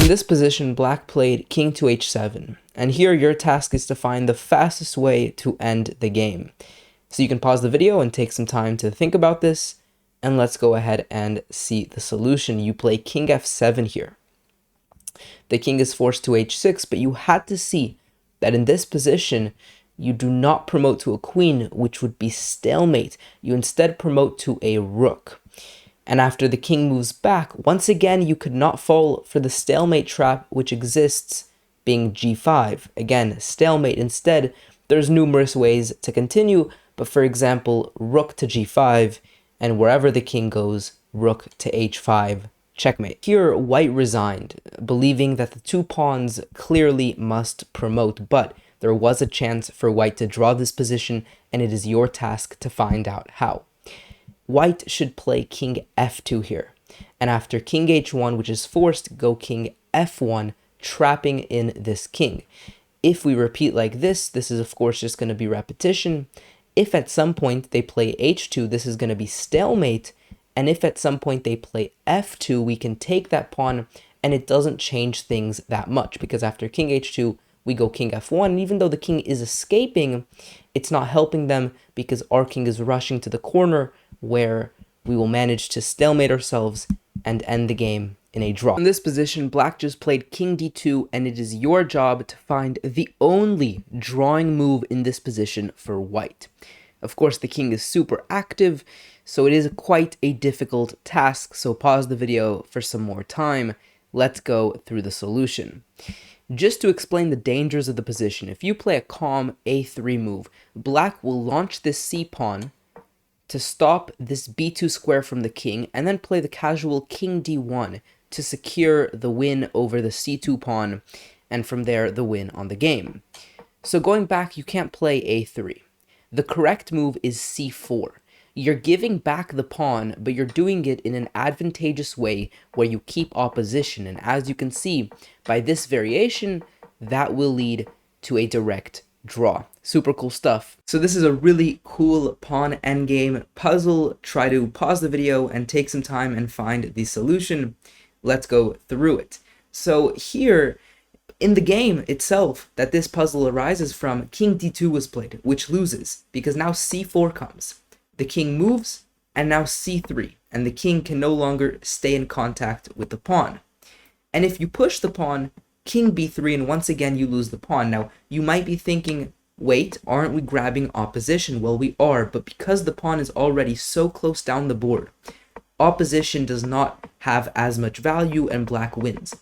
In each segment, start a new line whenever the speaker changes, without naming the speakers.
this position, black played king to h7, and here your task is to find the fastest way to end the game. So you can pause the video and take some time to think about this, and let's go ahead and see the solution. You play king f7 here. The king is forced to h6, but you had to see that in this position, you do not promote to a queen, which would be stalemate. You instead promote to a rook. And after the king moves back, once again, you could not fall for the stalemate trap, which exists, being g5. Again, stalemate. Instead, there's numerous ways to continue, but for example, rook to g5, and wherever the king goes, rook to h5, checkmate. Here, white resigned, believing that the two pawns clearly must promote, but there was a chance for white to draw this position, and it is your task to find out how. White should play king f2 here, and after king h1, which is forced, go king f1, trapping in this king. If we repeat like this is of course just going to be repetition. If at some point they play h2, this is going to be stalemate, and if at some point they play f2, we can take that pawn, and it doesn't change things that much, because after king h2, we go king f1, and even though the king is escaping, it's not helping them because our king is rushing to the corner, where we will manage to stalemate ourselves and end the game in a draw. In this position, black just played king d2, and it is your job to find the only drawing move in this position for white. Of course, the king is super active, so it is quite a difficult task, so pause the video for some more time. Let's go through the solution. Just to explain the dangers of the position, if you play a calm a3 move, black will launch this c-pawn to stop this b2 square from the king, and then play the casual king d1 to secure the win over the c2 pawn, and from there the win on the game. So going back, you can't play a3. The correct move is c4. You're giving back the pawn, but you're doing it in an advantageous way where you keep opposition, and as you can see, by this variation, that will lead to a direct draw. Super cool stuff. So this is a really cool pawn endgame puzzle. Try to pause the video and take some time and find the solution. Let's go through it. So here, in the game itself that this puzzle arises from, king d2 was played, which loses, because now c4 comes. The king moves, and now c3, and the king can no longer stay in contact with the pawn. And if you push the pawn, king b3, and once again you lose the pawn. Now, you might be thinking, wait, aren't we grabbing opposition? Well, we are, but because the pawn is already so close down the board, opposition does not have as much value, and black wins.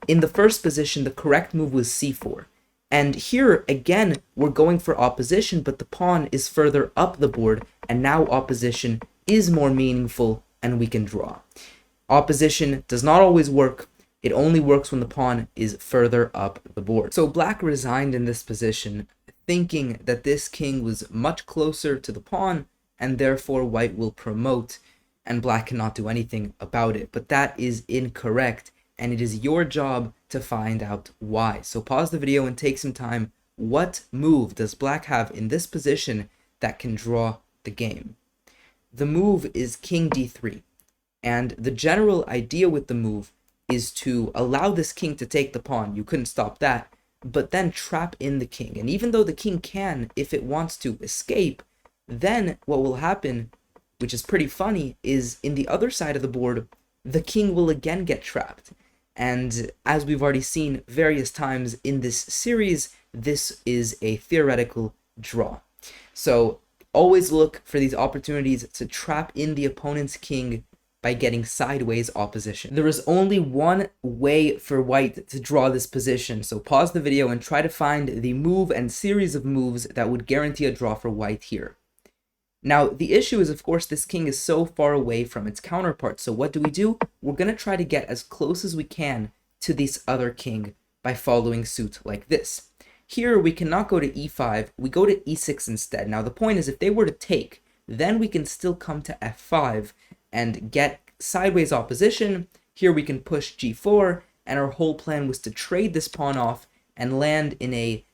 In the first position, the correct move was c4. And here, again, we're going for opposition, but the pawn is further up the board, and now opposition is more meaningful, and we can draw. Opposition does not always work. It only works when the pawn is further up the board. So black resigned in this position, thinking that this king was much closer to the pawn, and therefore white will promote, and black cannot do anything about it. But that is incorrect, and it is your job to find out why. So pause the video and take some time. What move does black have in this position that can draw the game? The move is king d3, and the general idea with the move is to allow this king to take the pawn. You couldn't stop that, but then trap in the king. And even though the king can, if it wants to escape, then what will happen, which is pretty funny, is in the other side of the board, the king will again get trapped. And as we've already seen various times in this series, this is a theoretical draw. So always look for these opportunities to trap in the opponent's king by getting sideways opposition. There is only one way for white to draw this position, so pause the video and try to find the move and series of moves that would guarantee a draw for white here. Now, the issue is, of course, this king is so far away from its counterpart, so what do? We're going to try to get as close as we can to this other king by following suit like this. Here, we cannot go to e5, we go to e6 instead. Now, the point is, if they were to take, then we can still come to f5 and get sideways opposition. Here we can push g4, and our whole plan was to trade this pawn off and land in a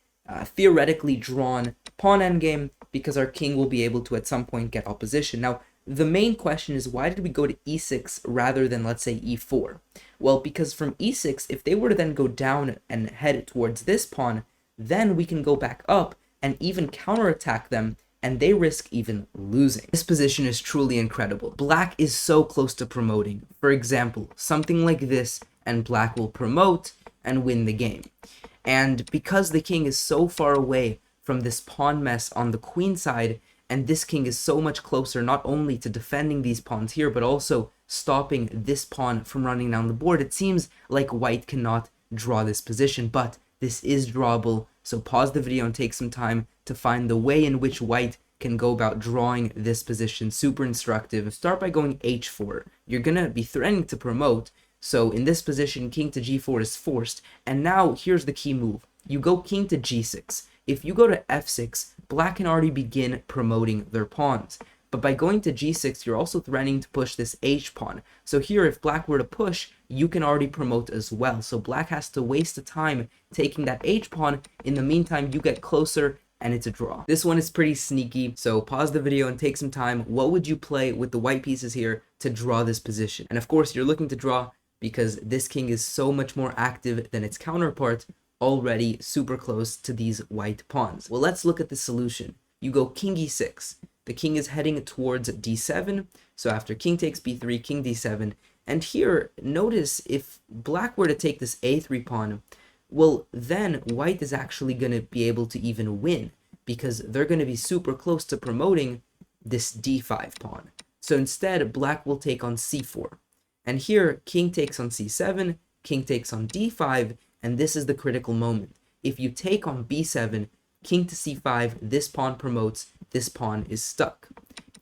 theoretically drawn pawn endgame, because our king will be able to at some point get opposition. Now, The main question is, why did we go to e6 rather than, let's say, e4? Well, because from e6, if they were to then go down and head towards this pawn, then we can go back up and even counterattack them, and they risk even losing. This position is truly incredible. Black is so close to promoting. For example, something like this, and black will promote and win the game. And because the king is so far away from this pawn mess on the queen side, and this king is so much closer not only to defending these pawns here, but also stopping this pawn from running down the board, it seems like white cannot draw this position, but this is drawable. So pause the video and take some time to find the way in which white can go about drawing this position. Super instructive. Start by going h4. You're gonna be threatening to promote, so in this position, king to g4 is forced, and now here's the key move. You go king to g6. If you go to f6, black can already begin promoting their pawns. But by going to g6, you're also threatening to push this h pawn. So here, if black were to push, you can already promote as well. So black has to waste the time taking that h pawn. In the meantime, you get closer, and it's a draw. This one is pretty sneaky, so pause the video and take some time. What would you play with the white pieces here to draw this position? And of course, you're looking to draw because this king is so much more active than its counterpart, already super close to these white pawns. Well, let's look at the solution. You go king e6. The king is heading towards d7, so after king takes b3, king d7, and here, notice if black were to take this a3 pawn, well, then white is actually going to be able to even win, because they're going to be super close to promoting this d5 pawn. So instead, black will take on c4. And here, king takes on c7, king takes on d5, and this is the critical moment. If you take on b7, king to c5, this pawn promotes, this pawn is stuck.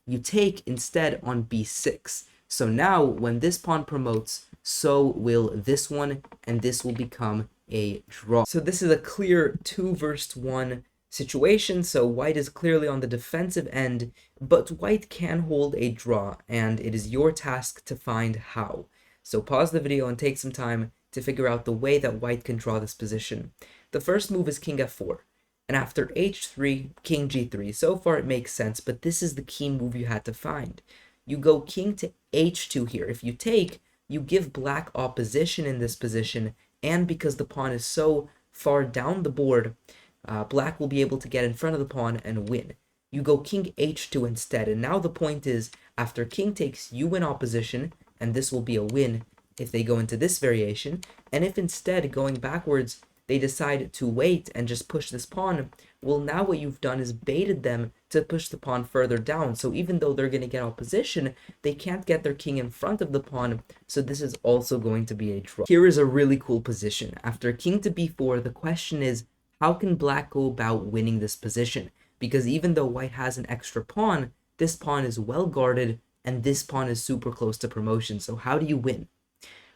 You take instead on b6. So now, when this pawn promotes, so will this one, and this will become a draw. So this is a clear 2 versus 1 situation, so white is clearly on the defensive end, but white can hold a draw, and it is your task to find how. So pause the video and take some time to figure out the way that white can draw this position. The first move is king f4, and after h3, king g3. So far it makes sense, but this is the key move you had to find. You go king to h2 here. If you take, you give black opposition in this position, and because the pawn is so far down the board, black will be able to get in front of the pawn and win. You go king h2 instead, and now the point is, after king takes, you win opposition, and this will be a win if they go into this variation, and if instead, going backwards, they decide to wait and just push this pawn, well, now what you've done is baited them to push the pawn further down. So even though they're going to get opposition, they can't get their king in front of the pawn, so this is also going to be a draw. Here is a really cool position. After king to b4, the question is, how can black go about winning this position? Because even though white has an extra pawn, this pawn is well guarded, and this pawn is super close to promotion. So how do you win?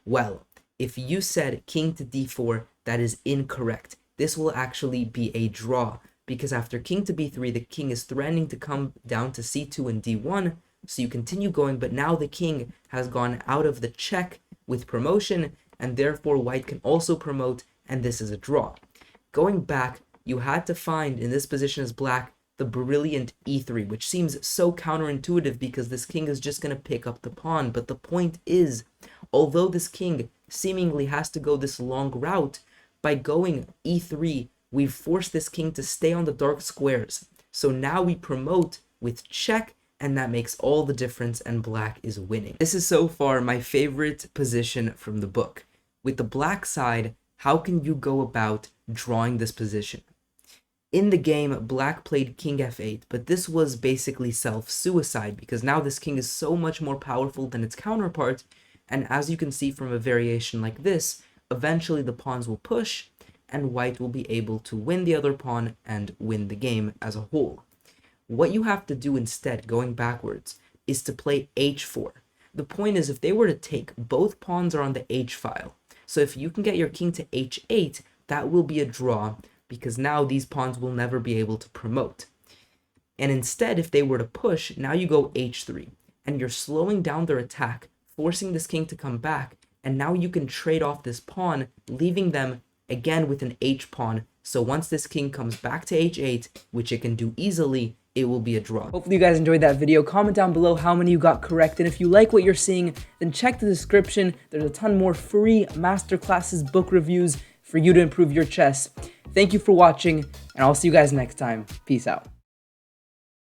Well, if you said king to d4, that is incorrect. This will actually be a draw, because after king to b3, the king is threatening to come down to c2 and d1, so you continue going, but now the king has gone out of the check with promotion, and therefore white can also promote, and this is a draw. Going back, you had to find, in this position as black, the brilliant e3, which seems so counterintuitive because this king is just going to pick up the pawn, but the point is, although this king seemingly has to go this long route, by going e3, we've forced this king to stay on the dark squares. So now we promote with check, and that makes all the difference, and black is winning. This is so far my favorite position from the book. With the black side, how can you go about drawing this position? In the game, black played king f8, but this was basically self-suicide, because now this king is so much more powerful than its counterpart, and as you can see from a variation like this, eventually the pawns will push, and white will be able to win the other pawn and win the game as a whole. What you have to do instead, going backwards, is to play h4. The point is, if they were to take, both pawns are on the h file. So if you can get your king to h8, that will be a draw, because now these pawns will never be able to promote. And instead, if they were to push, now you go h3, and you're slowing down their attack, forcing this king to come back, and now you can trade off this pawn, leaving them again with an h pawn, So once this king comes back to h8, which it can do easily, it will be a draw. Hopefully you guys enjoyed that video. Comment down below how many you got correct, and if you like what you're seeing, then check the description. There's a ton more free masterclasses, book reviews for you to improve your chess. Thank you for watching, and I'll see you guys next time. Peace out.